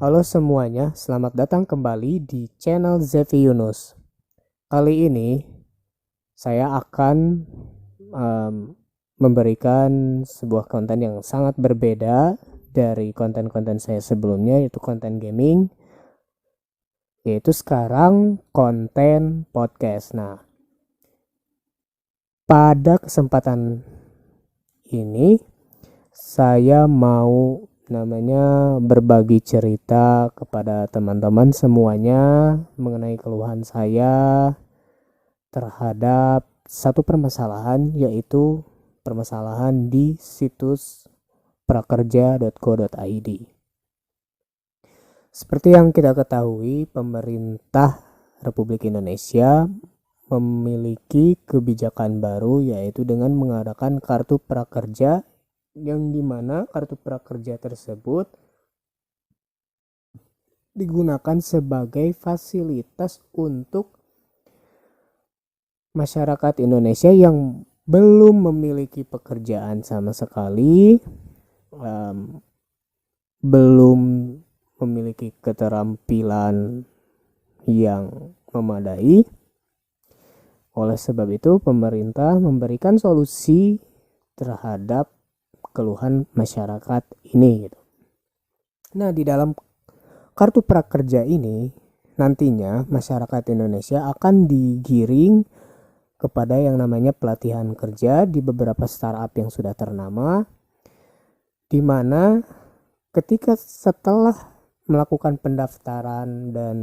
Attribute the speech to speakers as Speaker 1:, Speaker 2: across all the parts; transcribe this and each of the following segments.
Speaker 1: Halo semuanya, selamat datang kembali di channel Zevi Yunus. Kali ini saya akan em, memberikan sebuah konten yang sangat berbeda dari konten-konten saya sebelumnya, yaitu konten gaming, yaitu sekarang konten podcast. Nah, pada kesempatan ini saya mau berbagi cerita kepada teman-teman semuanya mengenai keluhan saya terhadap satu permasalahan, yaitu permasalahan di situs prakerja.co.id. Seperti yang kita ketahui, pemerintah Republik Indonesia memiliki kebijakan baru, yaitu dengan mengadakan kartu prakerja, yang dimana kartu prakerja tersebut digunakan sebagai fasilitas untuk masyarakat Indonesia yang belum memiliki pekerjaan sama sekali, belum memiliki keterampilan yang memadai. Oleh sebab itu, pemerintah memberikan solusi terhadap keluhan masyarakat ini gitu. Nah, di dalam kartu prakerja ini nantinya masyarakat Indonesia akan digiring kepada yang namanya pelatihan kerja di beberapa startup yang sudah ternama, di mana ketika setelah melakukan pendaftaran dan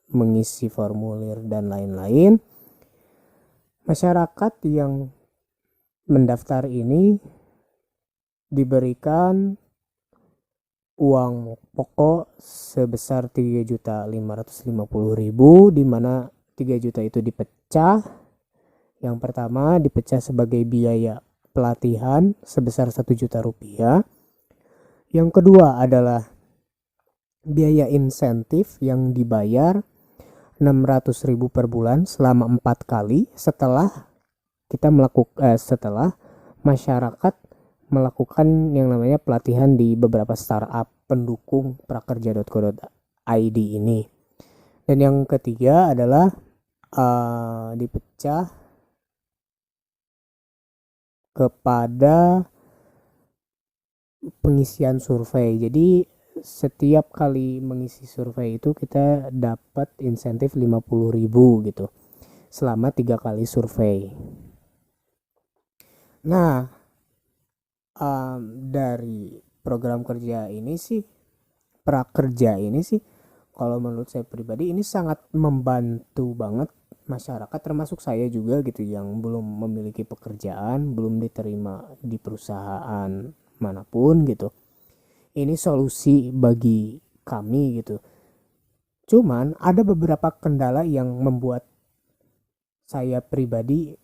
Speaker 1: mengisi formulir dan lain-lain, masyarakat yang mendaftar ini diberikan uang pokok sebesar 3.550.000, di mana 3 juta itu dipecah. Yang pertama dipecah sebagai biaya pelatihan sebesar 1 juta rupiah. Yang kedua adalah biaya insentif yang dibayar 600.000 per bulan selama 4 kali setelah masyarakat melakukan yang namanya pelatihan di beberapa startup pendukung prakerja.co.id ini. Dan yang ketiga adalah dipecah kepada pengisian survei. Jadi setiap kali mengisi survei itu kita dapat insentif 50.000 gitu selama 3 kali survei. Nah, dari program kerja ini sih, prakerja ini sih, kalau menurut saya pribadi ini sangat membantu banget masyarakat, termasuk saya juga gitu, yang belum memiliki pekerjaan, belum diterima di perusahaan manapun gitu. Ini solusi bagi kami gitu. Cuman ada beberapa kendala yang membuat saya pribadi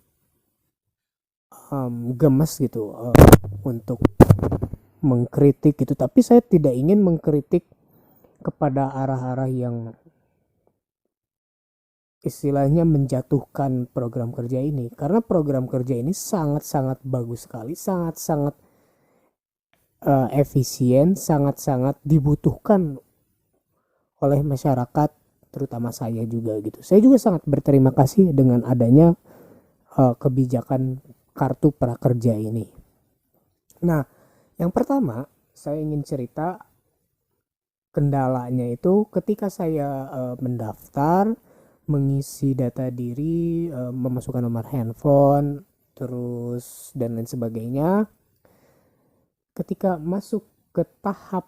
Speaker 1: gemes gitu untuk mengkritik gitu, tapi saya tidak ingin mengkritik kepada arah-arah yang istilahnya menjatuhkan program kerja ini, karena program kerja ini sangat-sangat bagus sekali, sangat-sangat efisien, sangat-sangat dibutuhkan oleh masyarakat, terutama saya juga gitu. Saya juga sangat berterima kasih dengan adanya kebijakan kartu prakerja ini. Nah, yang pertama saya ingin cerita kendalanya itu ketika saya mendaftar, mengisi data diri, memasukkan nomor handphone, terus dan lain sebagainya. Ketika masuk ke tahap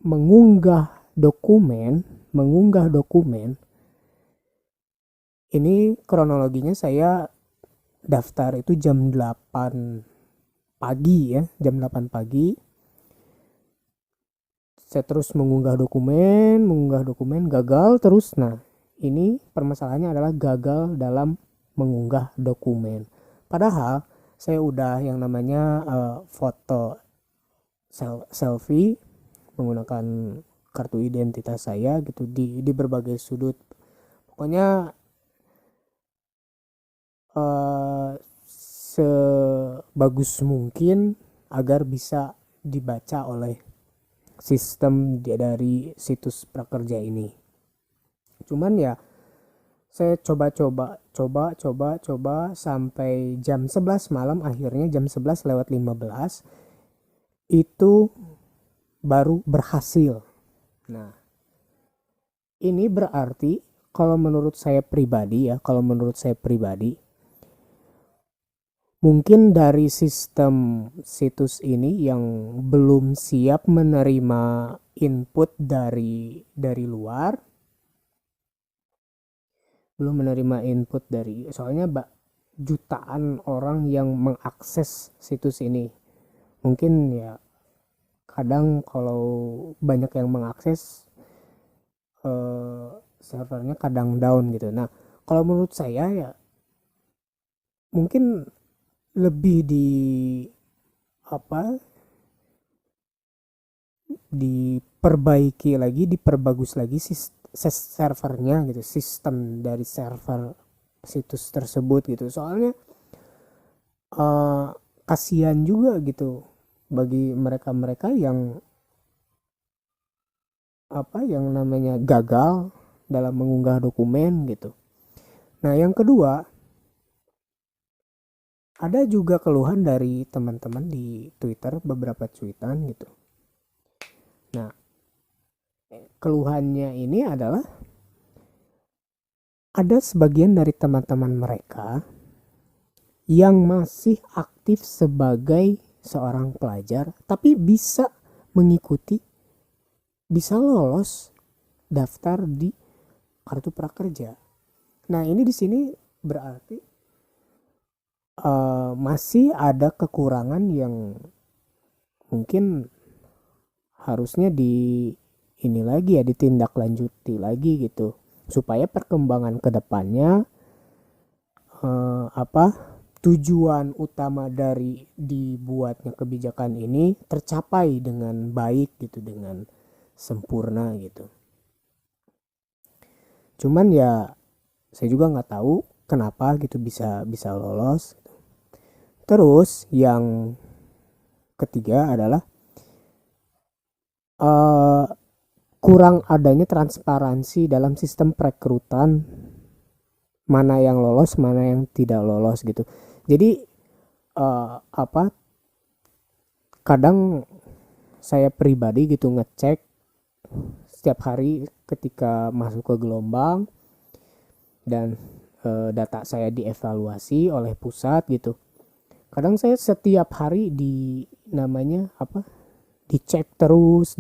Speaker 1: mengunggah dokumen, ini kronologinya saya daftar itu jam 8 pagi ya, jam 8 pagi. Saya terus mengunggah dokumen gagal terus. Nah, ini permasalahannya adalah gagal dalam mengunggah dokumen. Padahal saya udah yang namanya foto selfie menggunakan kartu identitas saya gitu di berbagai sudut. Pokoknya sebagus mungkin agar bisa dibaca oleh sistem dari situs prakerja ini. Cuman ya saya coba sampai jam 11 malam, akhirnya jam 11 lewat 15 itu baru berhasil. Nah, ini berarti kalau menurut saya pribadi mungkin dari sistem situs ini yang belum siap menerima input dari luar, soalnya jutaan orang yang mengakses situs ini. Mungkin ya kadang kalau banyak yang mengakses servernya kadang down gitu. Nah, kalau menurut saya ya mungkin lebih apa diperbagus lagi servernya gitu, sistem dari server situs tersebut gitu. Soalnya kasihan juga gitu bagi mereka-mereka yang yang namanya gagal dalam mengunggah dokumen gitu. Nah, yang kedua, ada juga keluhan dari teman-teman di Twitter, beberapa cuitan gitu. Nah, keluhannya ini adalah ada sebagian dari teman-teman mereka yang masih aktif sebagai seorang pelajar tapi bisa lolos daftar di kartu prakerja. Nah, ini di sini berarti masih ada kekurangan yang mungkin harusnya ditindaklanjuti lagi gitu, supaya perkembangan kedepannya tujuan utama dari dibuatnya kebijakan ini tercapai dengan baik gitu, dengan sempurna gitu. Cuman ya saya juga nggak tahu kenapa gitu bisa lolos. Terus yang ketiga adalah kurang adanya transparansi dalam sistem perekrutan, mana yang lolos mana yang tidak lolos gitu. Jadi kadang saya pribadi gitu ngecek setiap hari ketika masuk ke gelombang dan data saya dievaluasi oleh pusat gitu. Kadang saya setiap hari dicek terus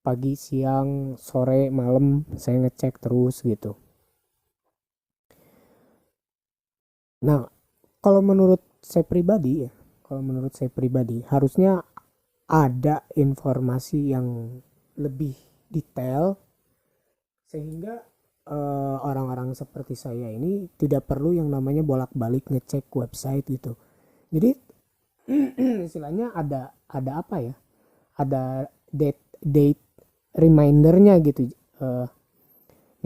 Speaker 1: pagi, siang, sore, malam saya ngecek terus gitu. Nah, kalau menurut saya pribadi harusnya ada informasi yang lebih detail sehingga orang-orang seperti saya ini tidak perlu yang namanya bolak-balik ngecek website gitu. Jadi istilahnya ada apa ya? Ada date remindernya gitu.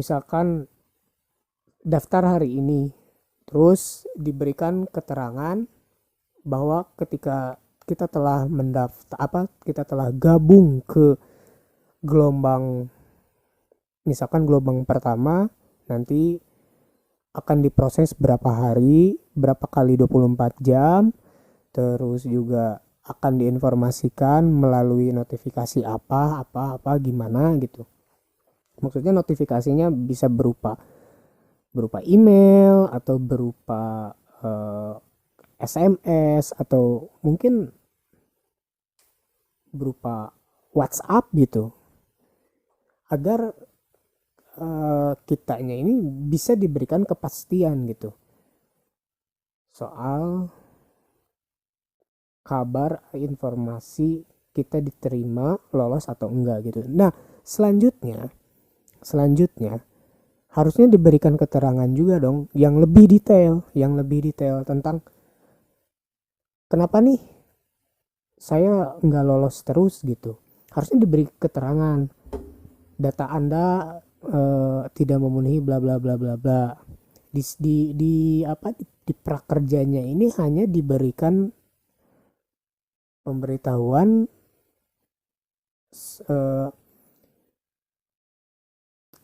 Speaker 1: Misalkan daftar hari ini, terus diberikan keterangan bahwa ketika kita telah kita telah gabung ke gelombang, misalkan gelombang pertama, nanti akan diproses berapa hari, berapa kali 24 jam, terus juga akan diinformasikan melalui notifikasi apa gimana gitu. Maksudnya notifikasinya bisa berupa email atau berupa SMS atau mungkin berupa WhatsApp gitu, agar kitanya ini bisa diberikan kepastian gitu soal kabar, informasi kita diterima, lolos atau enggak gitu. Nah, selanjutnya harusnya diberikan keterangan juga dong yang lebih detail tentang kenapa nih saya enggak lolos terus gitu. Harusnya diberi keterangan data Anda tidak memenuhi bla bla bla bla bla. Di prakerjanya ini hanya diberikan pemberitahuan eh,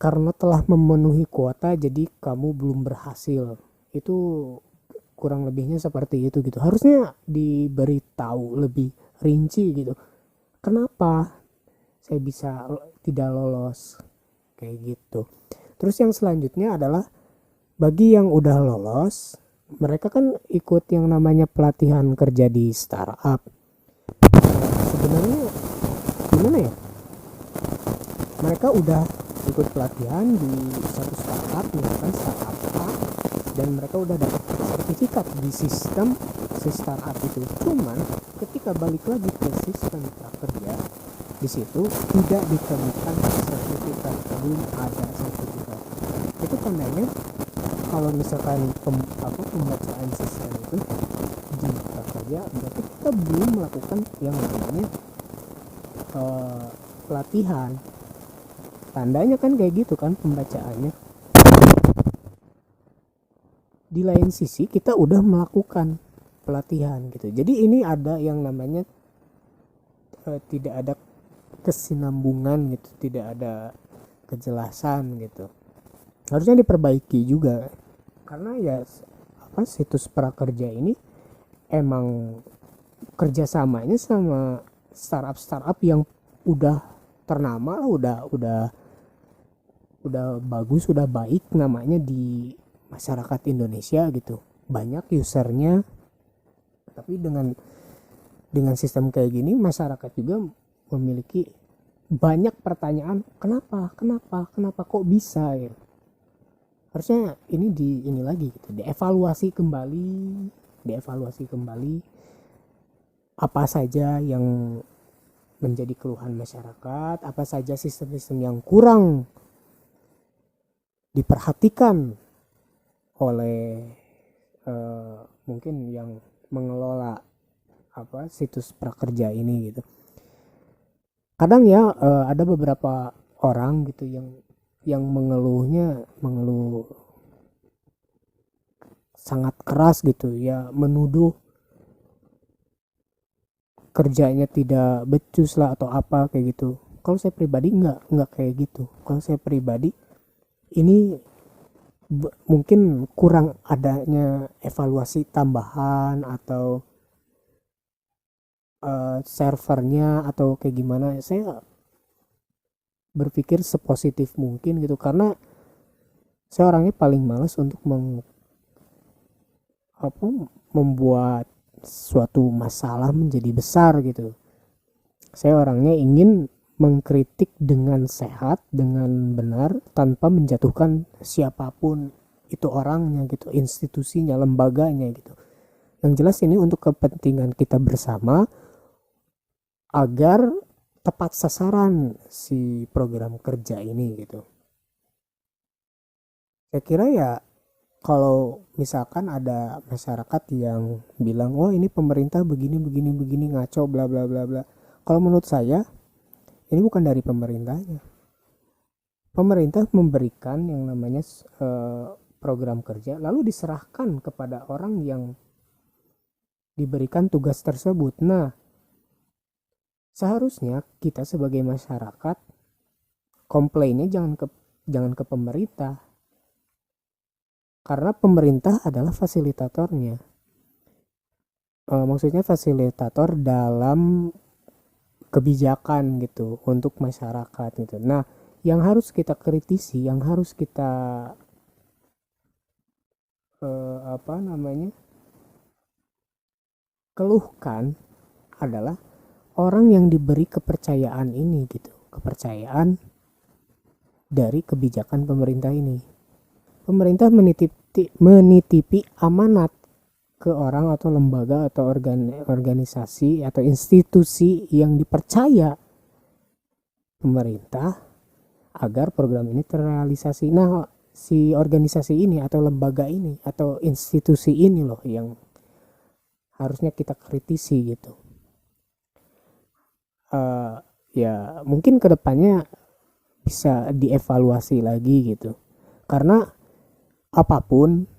Speaker 1: karena telah memenuhi kuota jadi kamu belum berhasil. Itu kurang lebihnya seperti itu gitu. Harusnya diberitahu lebih rinci gitu. Kenapa saya bisa tidak lolos kayak gitu. Terus yang selanjutnya adalah bagi yang udah lolos, mereka kan ikut yang namanya pelatihan kerja di startup. Sebenarnya gimana ya? Mereka udah ikut pelatihan di satu startup, misalkan startup A, dan mereka udah dapat sertifikat di sistem si startup itu. Cuman ketika balik lagi ke sistem prakerja, di situ tidak ditemukan sertifikat, belum ada sertifikat. Itu tandanya kalau misalkan pembacaan sistem itu di prakerja, berarti kita belum melakukan yang namanya pelatihan. Tandanya kan kayak gitu kan pembacaannya. Di lain sisi kita udah melakukan pelatihan gitu. Jadi ini ada yang namanya tidak ada kesinambungan gitu, tidak ada kejelasan gitu. Harusnya diperbaiki juga. Karena ya situs prakerja ini emang kerjasamanya sama startup yang udah ternama, udah bagus, udah baik namanya di masyarakat Indonesia gitu, banyak usernya. Tapi dengan sistem kayak gini masyarakat juga memiliki banyak pertanyaan, kenapa kok bisa ya. Harusnya ini lagi gitu, dievaluasi kembali apa saja yang menjadi keluhan masyarakat, apa saja sistem-sistem yang kurang diperhatikan oleh mungkin yang mengelola situs prakerja ini gitu. Kadang ya ada beberapa orang gitu yang mengeluh sangat keras gitu ya, menuduh kerjanya tidak becus lah atau apa kayak gitu. Kalau saya pribadi nggak kayak gitu. Kalau saya pribadi ini mungkin kurang adanya evaluasi tambahan atau servernya atau kayak gimana. Saya berpikir sepositif mungkin gitu, karena saya orangnya paling males untuk membuat suatu masalah menjadi besar gitu. Saya orangnya ingin mengkritik dengan sehat, dengan benar, tanpa menjatuhkan siapapun itu orangnya gitu, institusinya, lembaganya gitu. Yang jelas ini untuk kepentingan kita bersama agar tepat sasaran si program kerja ini gitu. Saya kira ya, kalau misalkan ada masyarakat yang bilang, wah ini pemerintah begini ngaco bla bla bla bla, kalau menurut saya ini bukan dari pemerintahnya. Pemerintah memberikan yang namanya program kerja, lalu diserahkan kepada orang yang diberikan tugas tersebut. Nah, seharusnya kita sebagai masyarakat komplainnya jangan ke pemerintah, karena pemerintah adalah fasilitatornya. Maksudnya fasilitator dalam kebijakan gitu untuk masyarakat gitu. Nah, yang harus kita kritisi, yang harus kita keluhkan adalah orang yang diberi kepercayaan ini gitu, kepercayaan dari kebijakan pemerintah ini. Pemerintah menitipi amanat ke orang atau lembaga atau organisasi atau institusi yang dipercaya pemerintah agar program ini terrealisasi. Nah, si organisasi ini atau lembaga ini atau institusi ini loh yang harusnya kita kritisi gitu. Ya mungkin kedepannya bisa dievaluasi lagi gitu, karena apapun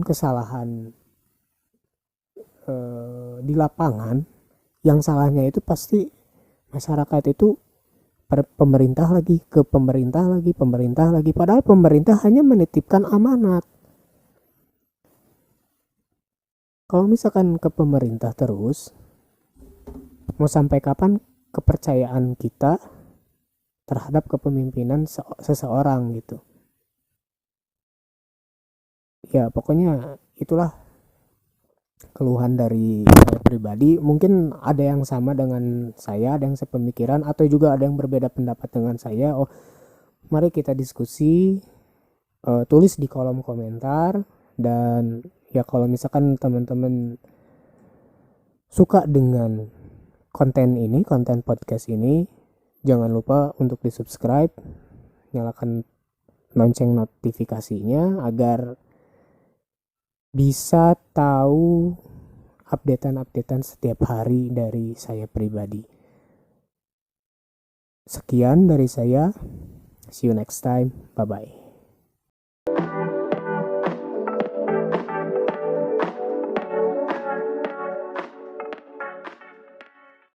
Speaker 1: kesalahan di lapangan, yang salahnya itu pasti masyarakat itu pemerintah lagi, ke pemerintah lagi, padahal pemerintah hanya menitipkan amanat. Kalau misalkan ke pemerintah terus, mau sampai kapan kepercayaan kita terhadap kepemimpinan seseorang gitu. Ya pokoknya itulah keluhan dari saya pribadi. Mungkin ada yang sama dengan saya, ada yang sepemikiran, atau juga ada yang berbeda pendapat dengan saya. Oh, mari kita diskusi, tulis di kolom komentar. Dan ya kalau misalkan teman-teman suka dengan konten podcast ini, jangan lupa untuk di subscribe, nyalakan lonceng notifikasinya agar bisa tahu updatean setiap hari dari saya pribadi. Sekian dari saya, see you next time, bye bye.